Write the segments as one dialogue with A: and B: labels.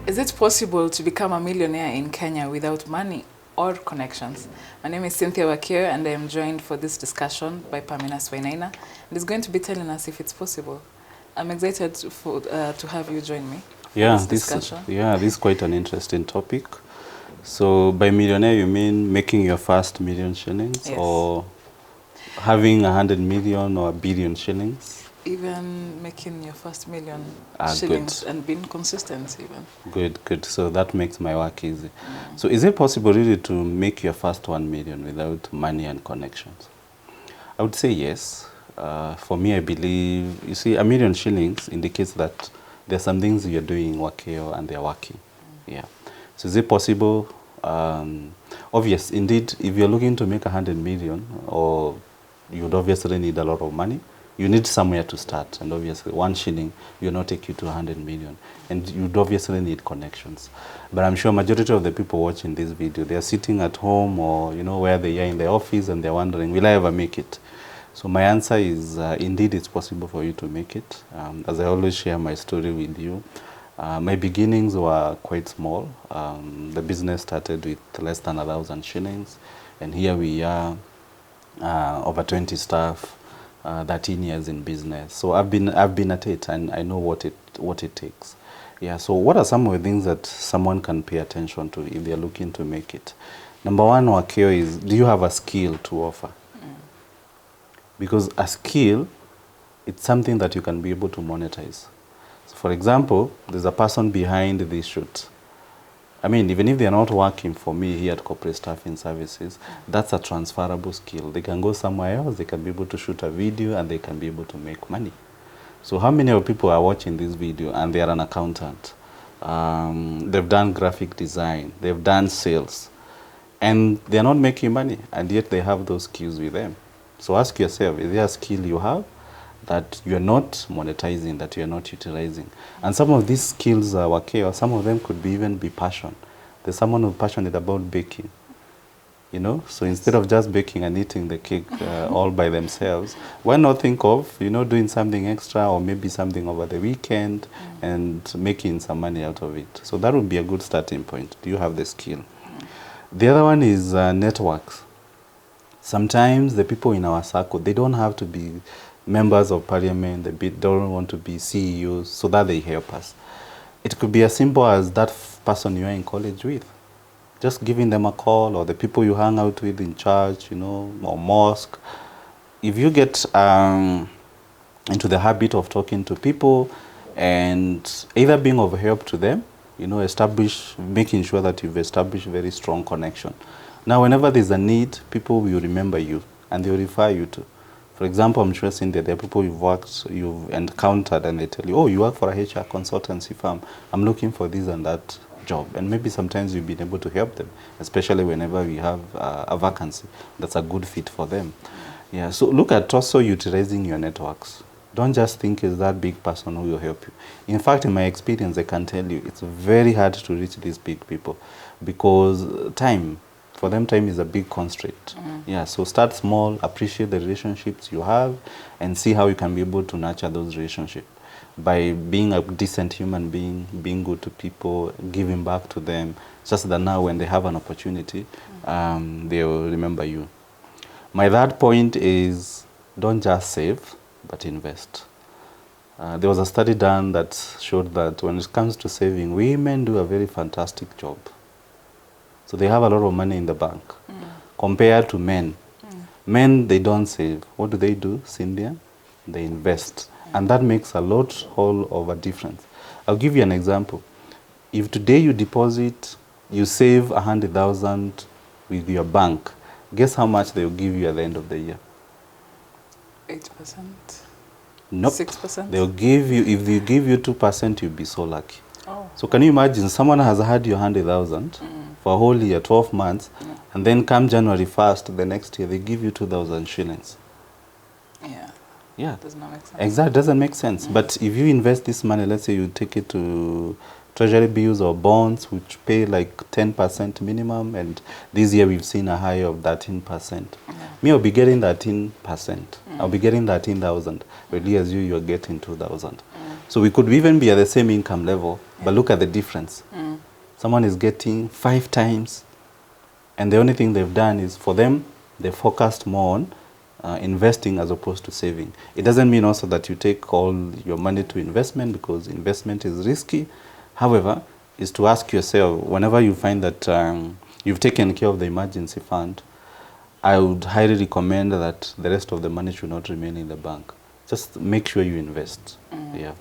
A: Is it possible to become a millionaire in Kenya without money or connections? My name is Cynthia Wakio, and I am joined for this discussion by Pamina Swainaina, and is going to be telling us if it's possible. I'm excited to have you join me for this discussion.
B: This is quite an interesting topic. So by millionaire, you mean making your first million shillings?
A: Yes.
B: Or having 100 million or a billion shillings?
A: Even making your first million shillings and being consistent even.
B: Good. So that makes my work easy. So is it possible really to make your first 1 million without money and connections? I would say yes. For me, I believe, you see, 1 million shillings indicates that there's some things you're doing in Wakio and they're working. Yeah. So is it possible? Obvious, indeed, if you're looking to make 100 million, or you would obviously need a lot of money, you need somewhere to start, and obviously 1 shilling will not take you to 100 million, and you'd obviously need connections. But I'm sure majority of the people watching this video, they are sitting at home or where they are in the office, and they're wondering, will I ever make it? So my answer is indeed it's possible for you to make it. As I always share my story with you, my beginnings were quite small. The business started with less than 1,000 shillings, and here we are, over 20 staff. 13 years in business, so I've been at it, and I know what it takes. Yeah. So what are some of the things that someone can pay attention to if they're looking to make it? Number one, Wakio, is, do you have a skill to offer? Because a skill, it's something that you can be able to monetize. So for example, there's a person behind this shoot. I mean, even if they're not working for me here at Corporate Staffing Services, that's a transferable skill. They can go somewhere else, they can be able to shoot a video, and they can be able to make money. So how many of people are watching this video and they are an accountant? They've done graphic design, they've done sales, and they're not making money, and yet they have those skills with them. So ask yourself, is there a skill you have that you're not monetizing, that you're not utilizing? And some of these skills are Wakio, some of them could even be passion. There's someone who's passionate about baking, so instead of just baking and eating the cake all by themselves, why not think of, doing something extra, or maybe something over the weekend and making some money out of it. So that would be a good starting point. Do you have the skill? The other one is networks. Sometimes the people in our circle, they don't have to be members of parliament, they don't want to be CEOs so that they help us. It could be as simple as that person you're in college with. Just giving them a call, or the people you hang out with in church, or mosque. If you get into the habit of talking to people and either being of help to them, making sure that you've established very strong connection. Now, whenever there's a need, people will remember you and they will refer you to. For example, I'm sure that there are people you've encountered, and they tell you, oh, you work for a HR consultancy firm, I'm looking for this and that job. And maybe sometimes you've been able to help them, especially whenever we have a vacancy that's a good fit for them. Yeah, so look at also utilizing your networks. Don't just think it's that big person who will help you. In fact, in my experience, I can tell you, it's very hard to reach these big people because for them, time is a big constraint. Yeah, so start small, appreciate the relationships you have, and see how you can be able to nurture those relationships by being a decent human being, being good to people, giving back to them, just that now when they have an opportunity, they will remember you. My third point is, don't just save, but invest. There was a study done that showed that when it comes to saving, women do a very fantastic job. So they have a lot of money in the bank compared to men. Men, they don't save. What do, Cynthia? They invest. And that makes a lot of a difference. I'll give you an example. If today you save 100,000 with your bank, guess how much they'll give you at the end of the year?
A: 8%?
B: Nope.
A: 6%?
B: They'll give you, if they give you 2%, you'll be so lucky.
A: Oh.
B: So can you imagine someone has had your 100,000 for a whole year, 12 months, and then come January 1st, the next year, they give you 2,000 shillings. Yeah.
A: Does not make sense.
B: Exactly, doesn't make sense. But if you invest this money, let's say you take it to treasury bills or bonds, which pay like 10% minimum, and this year we've seen a high of 13%. Me, I'll be getting 13%. I'll be getting 13,000. Really, as you're getting 2,000. So we could even be at the same income level, but look at the difference. Someone is getting 5 times, and the only thing they've done is, for them, they focused more on investing as opposed to saving. It doesn't mean also that you take all your money to investment, because investment is risky. However, is to ask yourself, whenever you find that you've taken care of the emergency fund, I would highly recommend that the rest of the money should not remain in the bank. Just make sure you invest. Yeah.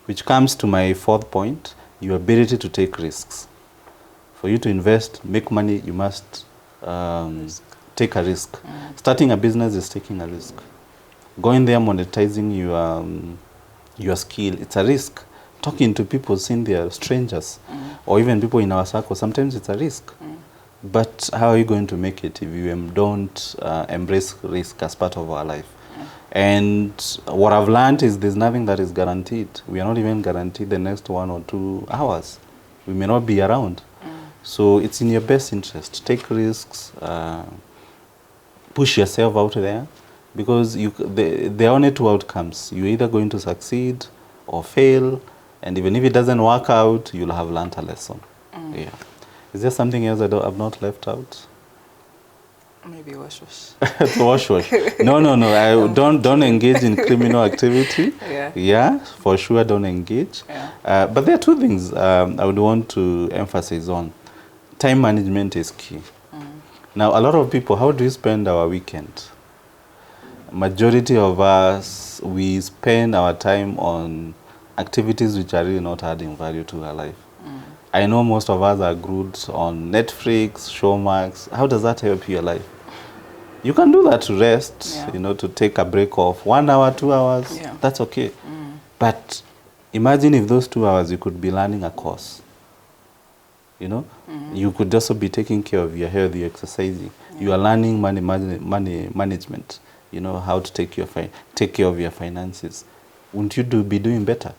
B: Which comes to my 4th point, your ability to take risks. For you to invest, make money, you must take a risk. Starting a business is taking a risk. Going there, monetizing your skill, it's a risk. Talking to people, seeing they are strangers, or even people in our circle, sometimes it's a risk. But how are you going to make it if you don't embrace risk as part of our life? And what I've learned is there's nothing that is guaranteed. We are not even guaranteed the next 1 or 2 hours. We may not be around. So it's in your best interest. Take risks, push yourself out there, because there are only 2 outcomes. You're either going to succeed or fail, and even if it doesn't work out, you'll have learned a lesson. Yeah. Is there something else I've not left out?
A: Maybe wash.
B: Wash. No. Don't engage in criminal activity. Yeah, for sure, don't engage. But there are 2 things I would want to emphasize on. Time management is key. Now, a lot of people, how do we spend our weekend? Majority of us, we spend our time on activities which are really not adding value to our life. I know most of us are glued on Netflix, Showmax. How does that help your life? You can do that to rest, to take a break of 1 hour, 2 hours. That's okay. But imagine if those 2 hours you could be learning a course. You could also be taking care of your health, your exercising. You are learning money management. How to take care of your finances. Wouldn't you be doing better?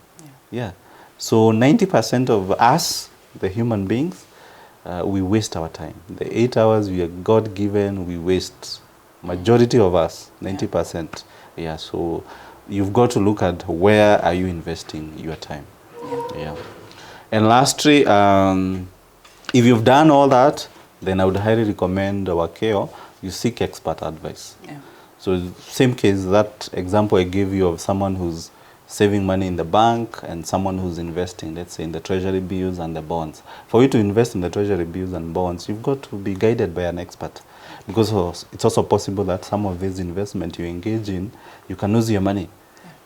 B: Yeah. So 90% of us, the human beings, we waste our time. The 8 hours we are God-given, we waste. Majority of us, 90%. Yeah. So you've got to look at where are you investing your time. Yeah. And lastly, if you've done all that, then I would highly recommend Wakeo, you seek expert advice. So same case, that example I gave you of someone who's saving money in the bank and someone who's investing, let's say, in the treasury bills and the bonds. For you to invest in the treasury bills and bonds, you've got to be guided by an expert, because it's also possible that some of these investments you engage in, you can lose your money.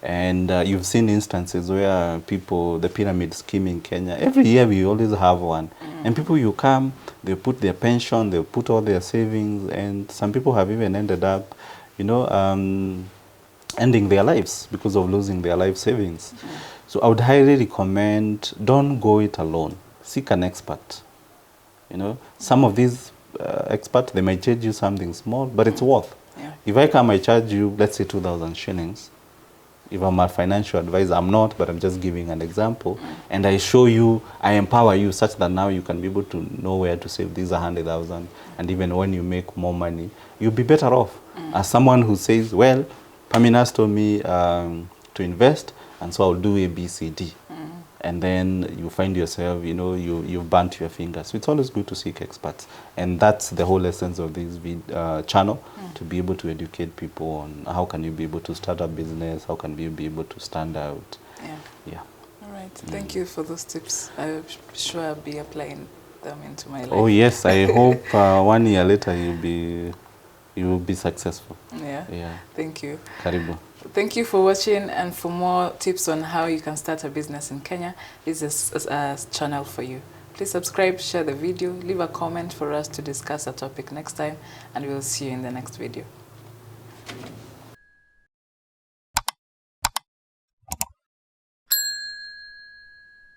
B: And you've seen instances where people, the pyramid scheme in Kenya, every year we always have one. And people, you come, they put their pension, they put all their savings, and some people have even ended up, ending their lives because of losing their life savings. So I would highly recommend, don't go it alone. Seek an expert. Some of these experts, they might charge you something small, but it's worth. If I come, I charge you, let's say, 2,000 shillings. If I'm a financial advisor, I'm not, but I'm just giving an example. And I show you, I empower you such that now you can be able to know where to save these 100,000. And even when you make more money, you'll be better off. As someone who says, well, Pamina's told me to invest, and so I'll do A, B, C, D. And then you find yourself, you've burnt your fingers. So it's always good to seek experts. And that's the whole essence of this channel, to be able to educate people on how can you be able to start a business, how can you be able to stand out. Yeah.
A: All right. Thank you for those tips. I'm sure I'll be applying them into my life.
B: Oh, yes. I hope 1 year later you will be successful. Yeah.
A: Thank you.
B: Karibu.
A: Thank you for watching, and for more tips on how you can start a business in Kenya, this is a channel for you. Please subscribe, share the video, leave a comment for us to discuss a topic next time, and we'll see you in the next video.